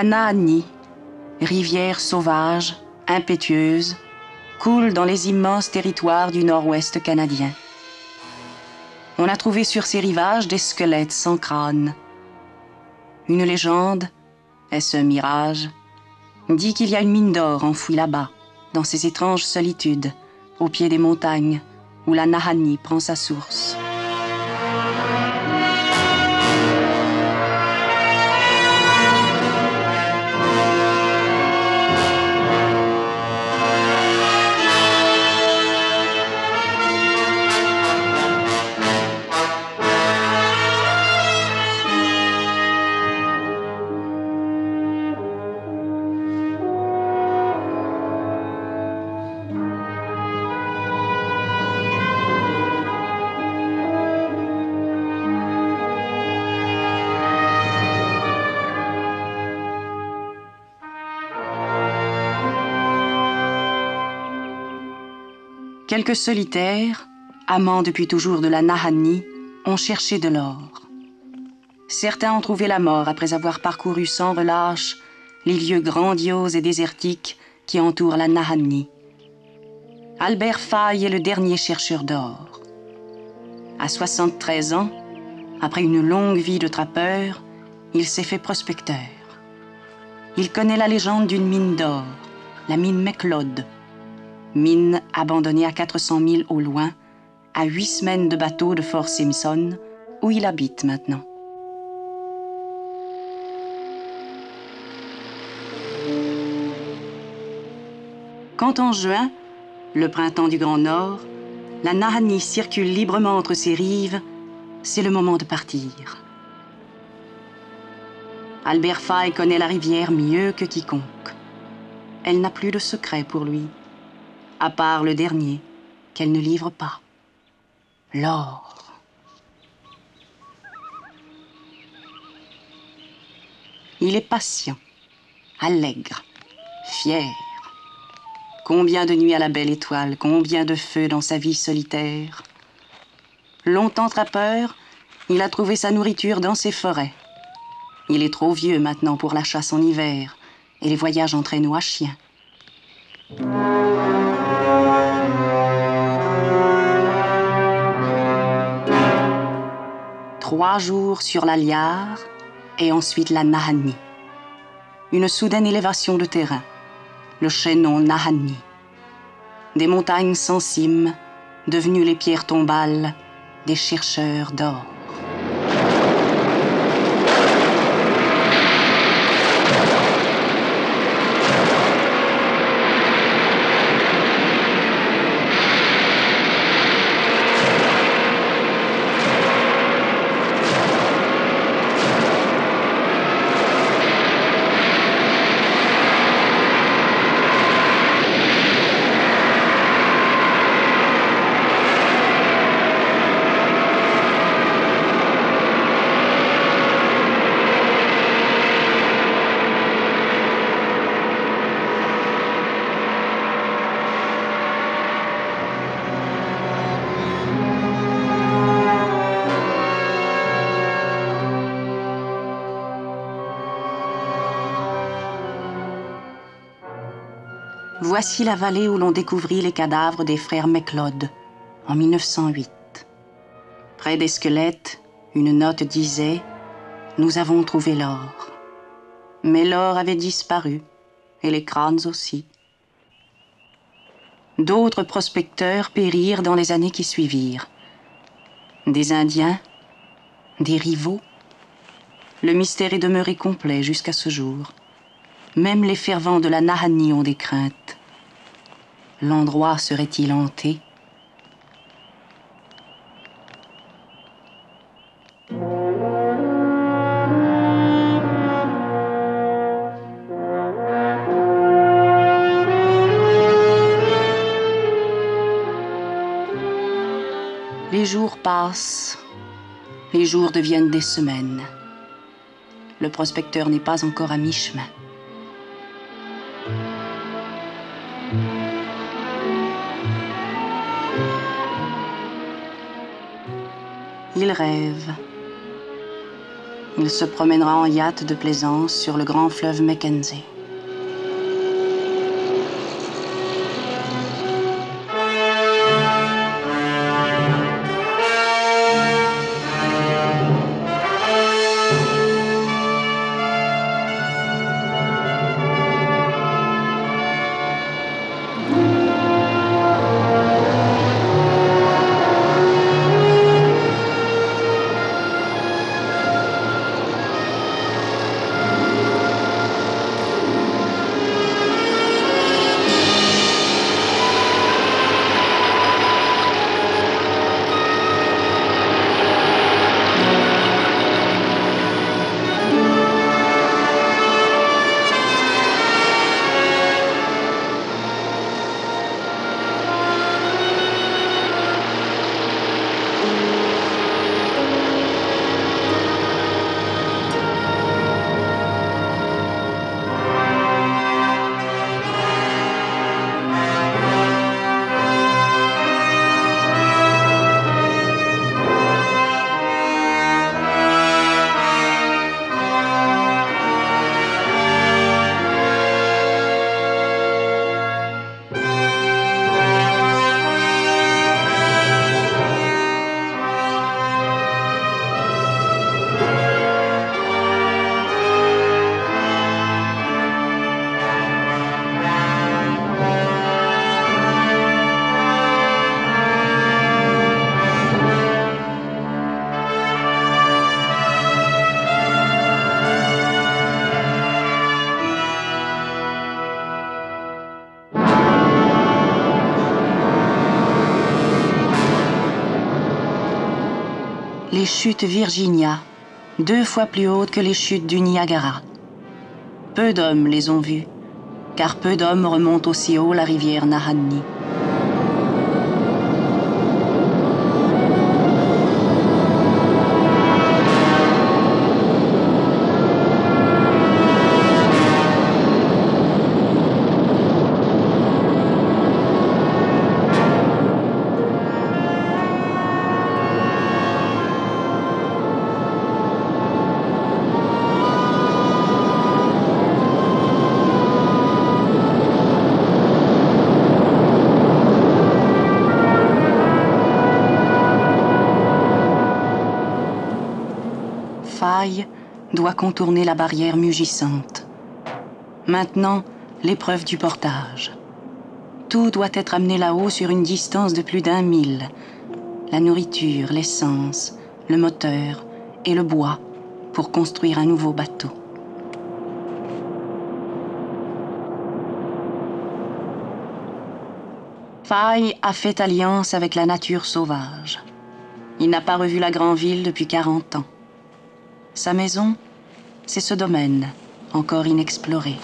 La Nahanni, rivière sauvage, impétueuse, coule dans les immenses territoires du nord-ouest canadien. On a trouvé sur ses rivages des squelettes sans crâne. Une légende, est-ce un mirage, dit qu'il y a une mine d'or enfouie là-bas, dans ces étranges solitudes, au pied des montagnes, où la Nahanni prend sa source. Quelques solitaires, amants depuis toujours de la Nahanni, ont cherché de l'or. Certains ont trouvé la mort après avoir parcouru sans relâche les lieux grandioses et désertiques qui entourent la Nahanni. Albert Faye est le dernier chercheur d'or. À 73 ans, après une longue vie de trappeur, il s'est fait prospecteur. Il connaît la légende d'une mine d'or, la mine McLeod, mine abandonnée à 400 milles au loin, à 8 semaines de bateau de Fort Simpson, où il habite maintenant. Quand en juin, le printemps du Grand Nord, la Nahanni circule librement entre ses rives, c'est le moment de partir. Albert Faye connaît la rivière mieux que quiconque. Elle n'a plus de secret pour lui, à part le dernier, qu'elle ne livre pas. L'or. Il est patient, allègre, fier. Combien de nuits à la belle étoile, combien de feux dans sa vie solitaire. Longtemps trappeur, il a trouvé sa nourriture dans ses forêts. Il est trop vieux maintenant pour la chasse en hiver et les voyages en traîneau à chien. 3 jours sur la Liard et ensuite la Nahanni. Une soudaine élévation de terrain, le chaînon Nahanni. Des montagnes sans cime, devenues les pierres tombales des chercheurs d'or. Voici la vallée où l'on découvrit les cadavres des frères McLeod en 1908. Près des squelettes, une note disait « Nous avons trouvé l'or ». Mais l'or avait disparu, et les crânes aussi. D'autres prospecteurs périrent dans les années qui suivirent. Des Indiens, des rivaux. Le mystère est demeuré complet jusqu'à ce jour. Même les fervents de la Nahanni ont des craintes. L'endroit serait-il hanté? Les jours passent, les jours deviennent des semaines. Le prospecteur n'est pas encore à mi-chemin. Il rêve. Il se promènera en yacht de plaisance sur le grand fleuve Mackenzie. Les chutes Virginia, 2 fois plus hautes que les chutes du Niagara. Peu d'hommes les ont vues, car peu d'hommes remontent aussi haut la rivière Nahanni. Faille doit contourner la barrière mugissante. Maintenant, l'épreuve du portage. Tout doit être amené là-haut sur une distance de plus d'1 mille. La nourriture, l'essence, le moteur et le bois pour construire un nouveau bateau. Faille a fait alliance avec la nature sauvage. Il n'a pas revu la grande ville depuis 40 ans. Sa maison, c'est ce domaine, encore inexploré.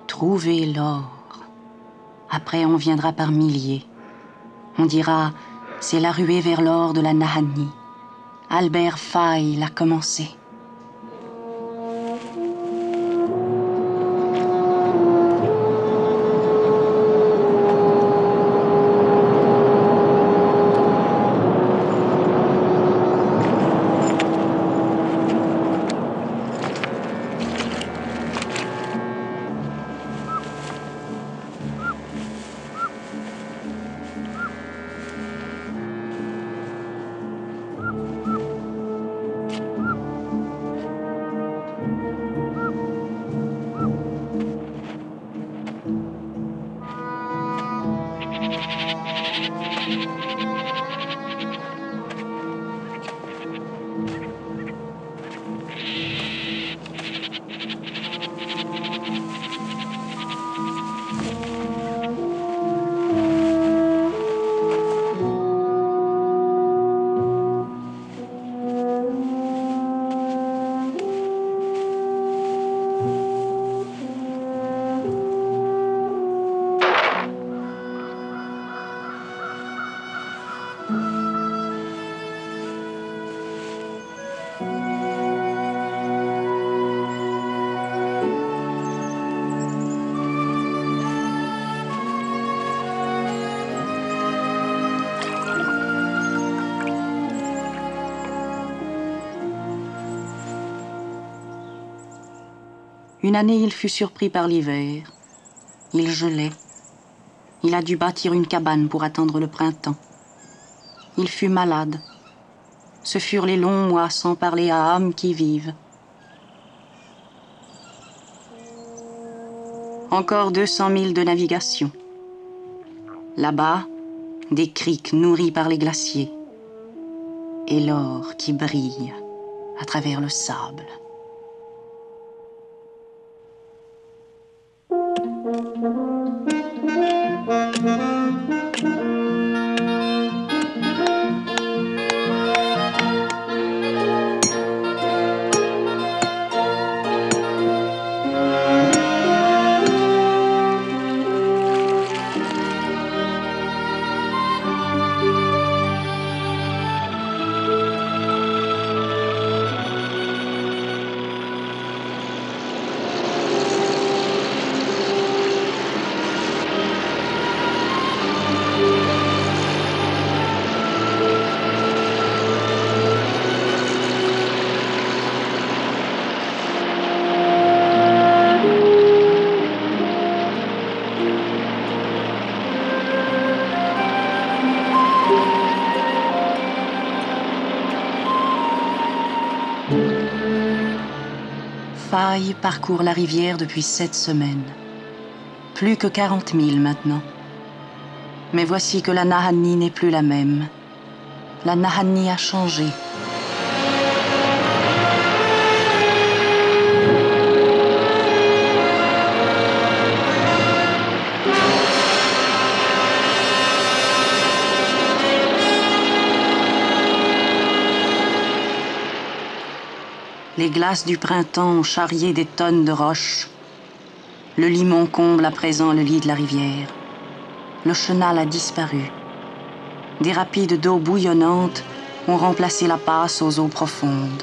Trouver l'or. Après, on viendra par milliers. On dira, c'est la ruée vers l'or de la Nahanni. Albert Faye l'a commencé. Une année, il fut surpris par l'hiver. Il gelait. Il a dû bâtir une cabane pour attendre le printemps. Il fut malade. Ce furent les longs mois sans parler à âme qui vive. Encore 200 milles de navigation. Là-bas, des criques nourries par les glaciers. Et l'or qui brille à travers le sable. Faye parcourt la rivière depuis 7 semaines. Plus que 40 milles maintenant. Mais voici que la Nahanni n'est plus la même. La Nahanni a changé. Les glaces du printemps ont charrié des tonnes de roches. Le limon comble à présent le lit de la rivière. Le chenal a disparu. Des rapides d'eau bouillonnante ont remplacé la passe aux eaux profondes.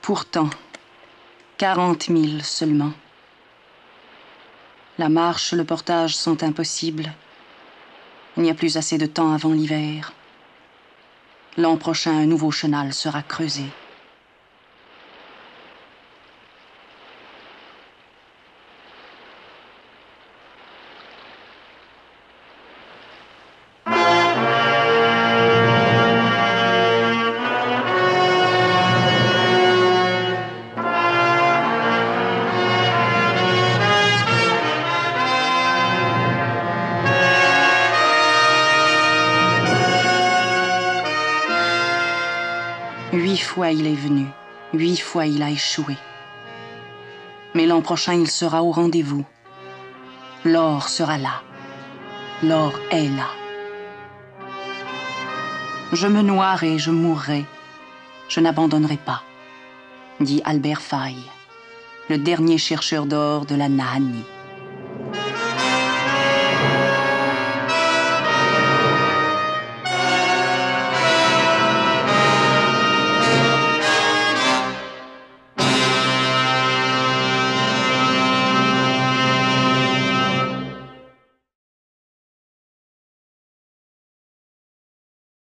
Pourtant, 40 000 seulement. La marche, le portage sont impossibles. Il n'y a plus assez de temps avant l'hiver. L'an prochain, un nouveau chenal sera creusé. Huit fois il est venu, 8 fois il a échoué. Mais l'an prochain, il sera au rendez-vous. L'or sera là. L'or est là. Je me noierai, je mourrai. Je n'abandonnerai pas, dit Albert Faye, le dernier chercheur d'or de la Nahanni.